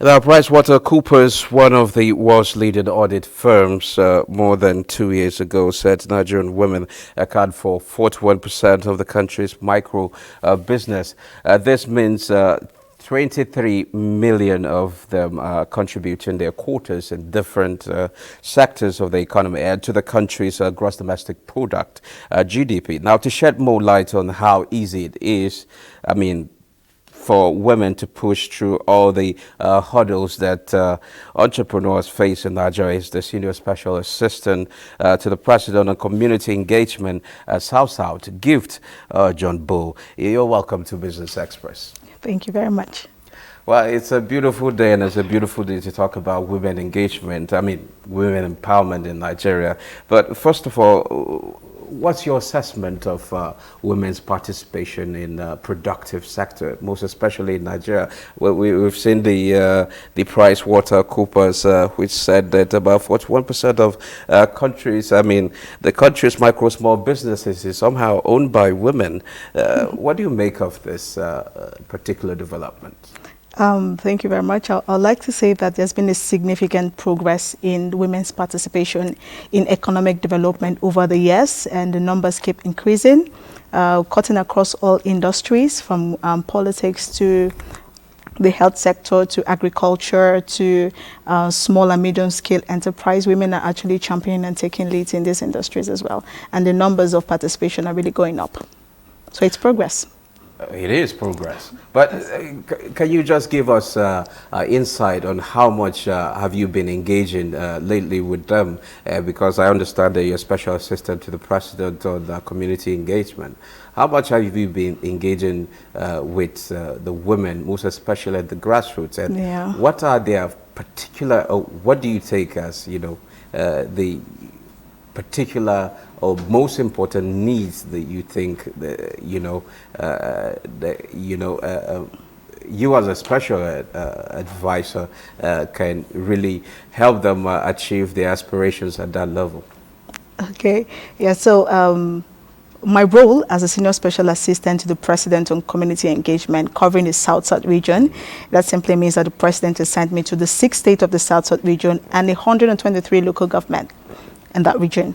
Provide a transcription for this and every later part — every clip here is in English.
Now, PricewaterhouseCoopers, one of the world's leading audit firms, more than 2 years ago, said Nigerian women account for 41% of the country's micro business. This means 23 million of them are contributing their quotas in different sectors of the economy and to the country's gross domestic product, GDP. Now, to shed more light on how easy it is, for women to push through all the hurdles that entrepreneurs face in Nigeria is the Senior Special Assistant to the President on Community Engagement, South Gift, Johnbull. You're welcome to Business Express. Thank you very much. Well, it's a beautiful day, and it's a beautiful day to talk about women engagement, women empowerment in Nigeria. But first of all, what's your assessment of women's participation in the productive sector, most especially in Nigeria? We've seen the PricewaterhouseCoopers, which said that about 41% of countries, the country's micro small businesses is somehow owned by women. What do you make of this particular development? Thank you very much. I'd like to say that there's been a significant progress in women's participation in economic development over the years, and the numbers keep increasing, cutting across all industries, from politics to the health sector to agriculture to small and medium-scale enterprise. Women are actually championing and taking leads in these industries as well, and the numbers of participation are really going up. So it's progress. It is progress, but can you just give us insight on how much have you been engaging lately with them? Because I understand that you're special assistant to the president on community engagement. How much have you been engaging with the women, most especially at the grassroots? And what are their particular, what do you take as, the particular or most important needs that you think you as a special advisor can really help them achieve their aspirations at that level? Okay, yeah, so my role as a senior special assistant to the president on community engagement covering the South region, that simply means that the president has sent me to the 6 states of the South region and 123 local government in that region.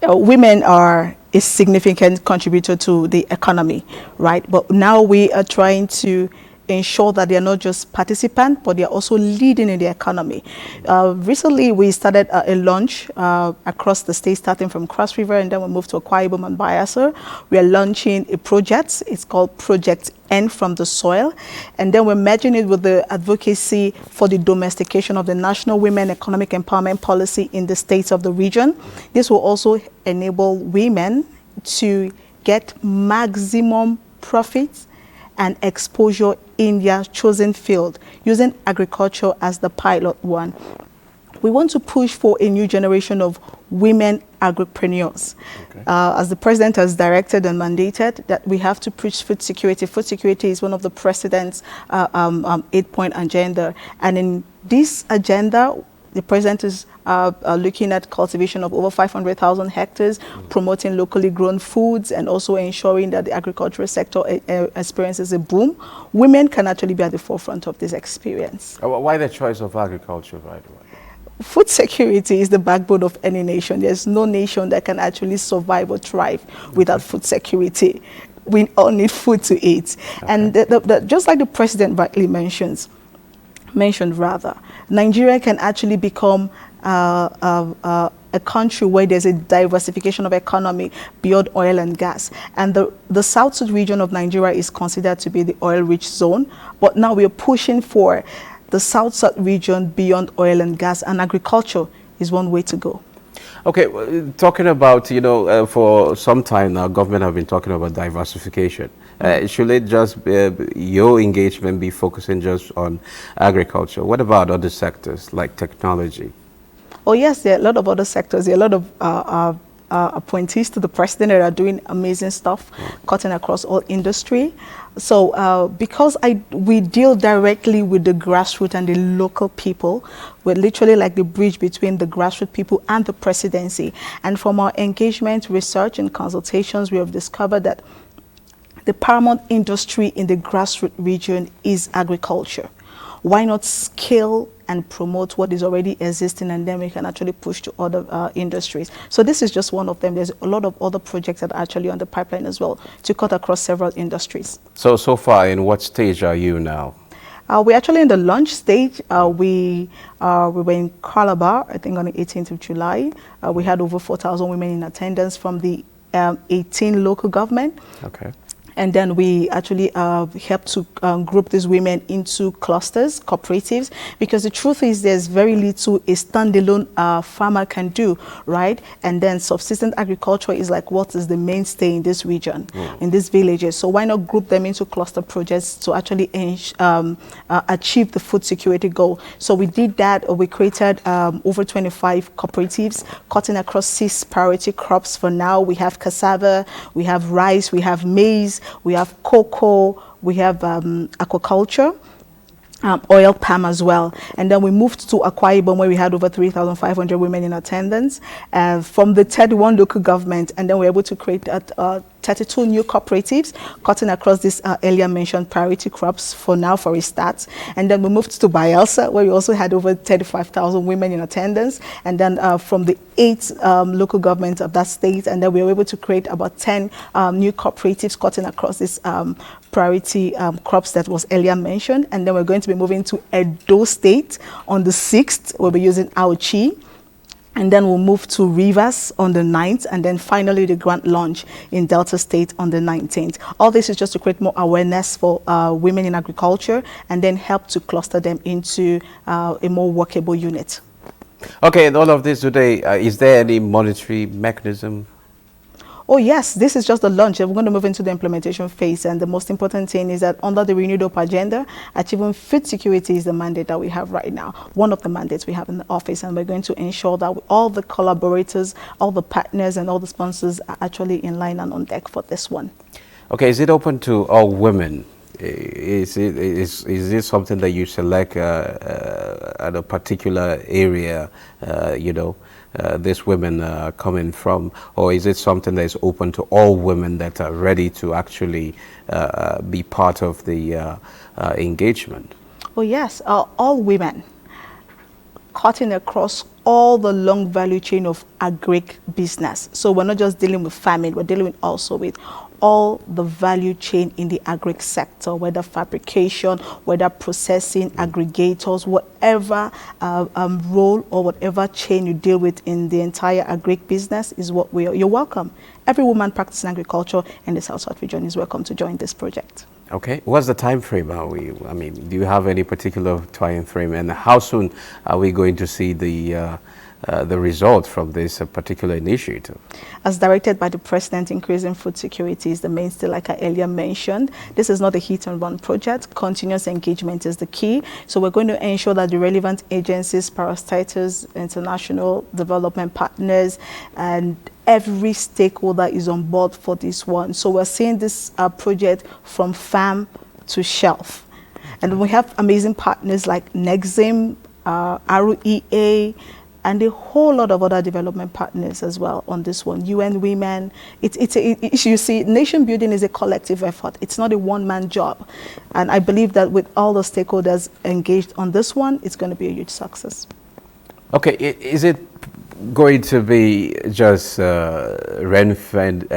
Women are a significant contributor to the economy, right? But now we are trying to ensure that they are not just participants, but they are also leading in the economy. Recently, we started a launch across the state, starting from Cross River, and then we moved to Akwa Ibom and Bayelsa. We are launching a project. It's called Project N from the Soil. And then we're merging it with the advocacy for the domestication of the National Women Economic Empowerment Policy in the states of the region. This will also enable women to get maximum profits and exposure in their chosen field, using agriculture as the pilot one. We want to push for a new generation of women agripreneurs. Okay. As the president has directed and mandated, that we have to push food security. Food security is one of the president's 8-point agenda. And in this agenda, the president is looking at cultivation of over 500,000 hectares, promoting locally grown foods, and also ensuring that the agricultural sector experiences a boom. Women can actually be at the forefront of this experience. Why the choice of agriculture, by the way? Food security is the backbone of any nation. There's no nation that can actually survive or thrive without food security. We all need food to eat. Okay. And just like the president rightly mentioned, Nigeria can actually become a country where there's a diversification of economy beyond oil and gas. And the South region of Nigeria is considered to be the oil-rich zone, but now we're pushing for the South region beyond oil and gas, and agriculture is one way to go. Okay, well, talking about, for some time now, government have been talking about diversification. Should it just your engagement be focusing just on agriculture? What about other sectors like technology? Oh yes, there are a lot of other sectors. There are a lot of appointees to the president that are doing amazing stuff, cutting across all industry. So because we deal directly with the grassroots and the local people, we're literally like the bridge between the grassroots people and the presidency. And from our engagement, research, and consultations, we have discovered that the paramount industry in the grassroots region is agriculture. why not scale and promote what is already existing, and then we can actually push to other industries. So this is just one of them. There's a lot of other projects that are actually on the pipeline as well to cut across several industries. So far, in what stage are you now? We're actually in the launch stage. We were in Calabar, I think on the 18th of July. We had over 4,000 women in attendance from the 18 local government. Okay. And then we actually help to group these women into clusters, cooperatives, because the truth is there's very little a standalone farmer can do, right? And then subsistence agriculture is like what is the mainstay in this region, in these villages. So why not group them into cluster projects to actually achieve the food security goal? So we did that. We created over 25 cooperatives, cutting across 6 priority crops. For now, we have cassava, we have rice, we have maize, we have cocoa, we have aquaculture, oil palm as well. And then we moved to Akwa Ibom, where we had over 3,500 women in attendance from the 31 local government. And then we were able to create 32 new cooperatives, cutting across these earlier mentioned priority crops for now for a start. And then we moved to Bayelsa, where we also had over 35,000 women in attendance. And then from the 8 local governments of that state, and then we were able to create about 10 new cooperatives cutting across these priority crops that was earlier mentioned. And then we're going to be moving to Edo State on the 6th. We'll be using Auchi. And then we'll move to Rivers on the 9th, and then finally the grand launch in Delta State on the 19th. All this is just to create more awareness for women in agriculture, and then help to cluster them into a more workable unit. Okay, and all of this today, is there any monetary mechanism? Oh yes, this is just the launch. We're going to move into the implementation phase, and the most important thing is that under the Renewed Hope agenda, achieving food security is the mandate that we have right now, one of the mandates we have in the office, and we're going to ensure that all the collaborators, all the partners, and all the sponsors are actually in line and on deck for this one. Okay, is it open to all women? Is it something that you select at a particular area, these women are coming from, or is it something that is open to all women that are ready to actually be part of the engagement? Oh yes, all women, cutting across all the long value chain of agric business. So we're not just dealing with farming, we're dealing also with all the value chain in the agric sector, whether fabrication, whether processing, aggregators, whatever role or whatever chain you deal with in the entire agric business is what you're welcome. Every woman practicing agriculture in the South region is welcome to join this project. Okay, what's the time frame? Do you have any particular time frame, and how soon are we going to see the result from this particular initiative? As directed by the President, increasing food security is the mainstay, like I earlier mentioned. This is not a hit-and-run project. Continuous engagement is the key. So we're going to ensure that the relevant agencies, parastatals, international development partners, and every stakeholder is on board for this one. So we're seeing this project from farm to shelf. And we have amazing partners like Nexim, REA, and a whole lot of other development partners as well on this one. UN Women. You see, nation building is a collective effort. It's not a one-man job. And I believe that with all the stakeholders engaged on this one, it's going to be a huge success. Okay, is it going to be just rain-fed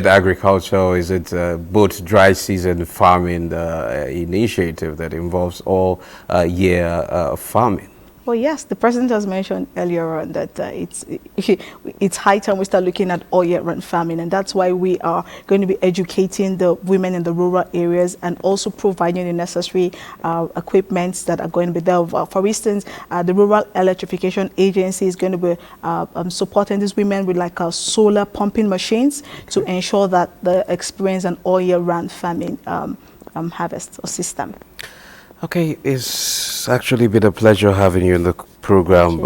agriculture, or is it both dry season farming initiative that involves all year farming? Well, yes, the President has mentioned earlier on that it's high time we start looking at all year round farming, and that's why we are going to be educating the women in the rural areas and also providing the necessary equipment that are going to be there. For instance, the Rural Electrification Agency is going to be supporting these women with like solar pumping machines to ensure that they experience an all year round farming harvest or system. Okay, it's actually been a pleasure having you in the program,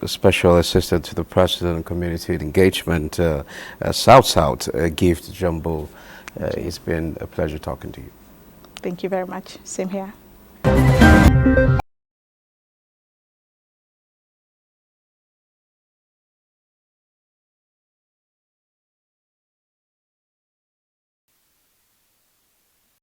Special Assistant to the President on Community Engagement, South Gift Johnbull. It's been a pleasure talking to you. Thank you very much. Same here.